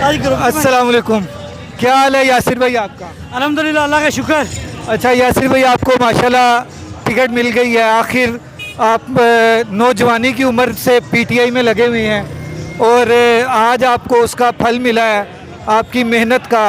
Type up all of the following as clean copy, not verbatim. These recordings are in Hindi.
अस्सलाम वालेकुम। क्या हाल है यासिर भाई आपका? अल्हम्दुलिल्लाह, अल्लाह का शुक्र। अच्छा यासिर भाई, आपको माशाल्लाह टिकट मिल गई है। आखिर आप नौजवानी की उम्र से पीटीआई में लगे हुए हैं और आज आपको उसका फल मिला है आपकी मेहनत का।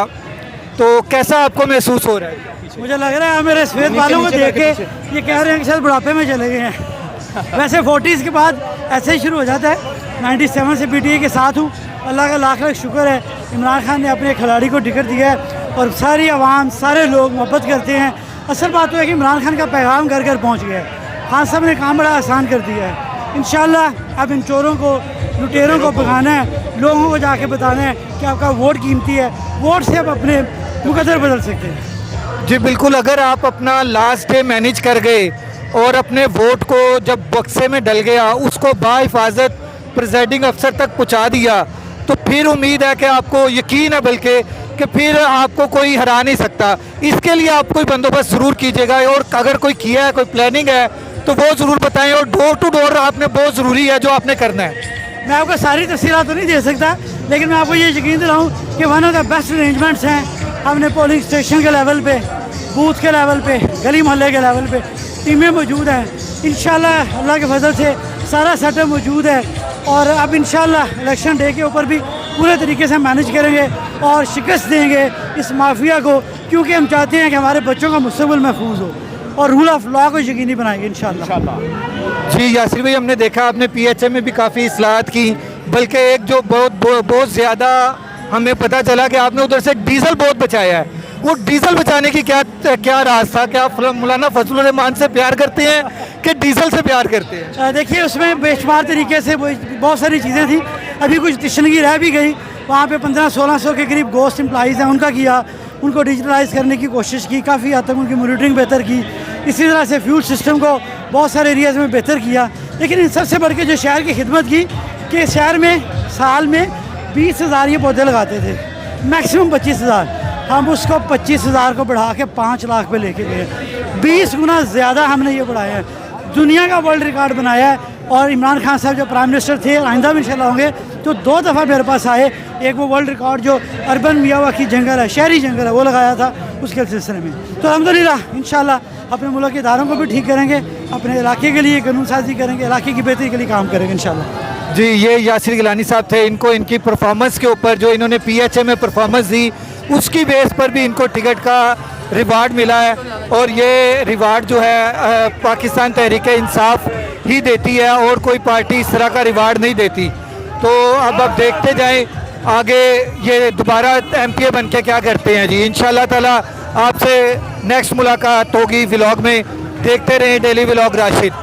तो कैसा आपको महसूस हो रहा है? मुझे लग रहा है मेरे सफ़ेद बालों को देख के ये कह रहे हैं कि शायद बुढ़ापे में चले गए हैं। वैसे 40s के बाद ऐसे ही शुरू हो जाता है। 97 से पीटीआई के साथ हूँ। अल्लाह का लाख लाख शुक्र है, इमरान खान ने अपने खिलाड़ी को टिकट दिया है और सारी आवाम, सारे लोग मोहब्बत करते हैं। असल बात तो है कि इमरान खान का पैगाम घर घर पहुँच गया है। खान साहब ने काम बड़ा आसान कर दिया है। इंशाल्लाह अब इन चोरों को, लुटेरों को भगाना है, लोगों को जाके बताना है कि आपका वोट कीमती है। वोट से आप अपने मुकद्दर बदल सकते हैं। जी बिल्कुल, अगर आप अपना लास्ट डे मैनेज कर गए और अपने वोट को जब बक्से में डल गया उसको बाहिफाजत प्रिजाइडिंग अफसर तक पहुंचा दिया, तो फिर उम्मीद है कि आपको यकीन है बल्कि कि फिर आपको कोई हरा नहीं सकता। इसके लिए आप कोई बंदोबस्त ज़रूर कीजिएगा और अगर कोई किया है, कोई प्लानिंग है तो वो ज़रूर बताएं। और डोर टू डोर आपने बहुत ज़रूरी है जो आपने करना है। मैं आपको सारी तफसीलात तो नहीं दे सकता, लेकिन मैं आपको ये यकीन दिलाऊँ कि one of the best arrangements हैं। हमने पोलिंग स्टेशन के लेवल पे, बूथ के लेवल पे, गली मोहल्ले के लेवल पे टीमें मौजूद हैं। इंशाल्लाह अल्लाह के फजल से सारा सेटअप मौजूद है और अब इंशाल्लाह इलेक्शन डे के ऊपर भी पूरे तरीके से मैनेज करेंगे और शिकस्त देंगे इस माफिया को, क्योंकि हम चाहते हैं कि हमारे बच्चों का मुस्तकबिल महफूज हो और रूल ऑफ लॉ को यकीनी बनाएंगे इंशाल्लाह। जी यासिर भाई, हमने देखा आपने पीएचए में भी काफ़ी इस्लाहत की, बल्कि एक जो बहुत ज़्यादा हमें पता चला कि आपने उधर से डीजल बहुत बचाया है। वो डीजल बचाने की क्या राज था? क्या आप मौलाना फजलुर रहमान से प्यार करते हैं कि डीजल से प्यार करते हैं? देखिए, उसमें बेशुमार तरीके से बहुत सारी चीज़ें थी। अभी कुछ तशनगी रह भी गई। वहाँ पे 1500-1600 के करीब गोस्ट एम्प्लॉइज़ हैं, उनका किया, उनको डिजिटलाइज करने की कोशिश की, काफ़ी हद तक उनकी मॉनिटरिंग बेहतर की। इसी तरह से फ्यूल सिस्टम को बहुत सारे एरियाज़ में बेहतर किया। लेकिन इन सबसे बढ़ के जो शहर की खिदमत की कि शहर में साल में 20,000 ये पौधे लगाते थे, मैक्सिमम 25,000। हम उसको 25,000 को बढ़ा के 5 लाख पे लेके गए। 20 गुना ज़्यादा हमने ये बढ़ाया है, दुनिया का वर्ल्ड रिकॉर्ड बनाया है। और इमरान खान साहब जो प्राइम मिनिस्टर थे, आइंदा भी इंशाल्लाह होंगे, तो 2 दफ़ा मेरे पास आए। एक वो वर्ल्ड रिकॉर्ड जो अर्बन मियावाकी जंगल है, शहरी जंगल है, वो लगाया था उसके सिलसिले में। तो अल्हम्दुलिल्लाह इंशाल्लाह अपने मुल्क के इदारों को भी ठीक करेंगे, अपने इलाके के लिए कानून साजी करेंगे, इलाके की बेहतरी के लिए काम करेंगे इंशाल्लाह। जी, ये यासिर गिलानी साहब थे। इनको इनकी परफॉर्मेंस के ऊपर जो इन्होंने पीएचए में परफॉर्मेंस दी उसकी बेस पर भी इनको टिकट का रिवार्ड मिला है और ये रिवार्ड जो है पाकिस्तान तहरीक इंसाफ ही देती है और कोई पार्टी इस तरह का रिवार्ड नहीं देती। तो अब आप देखते जाएं आगे ये दोबारा एमपीए बन के क्या करते हैं। जी इंशाल्लाह ताला आपसे नेक्स्ट मुलाकात होगी व्लॉग में। देखते रहें डेली व्लॉग राशिद।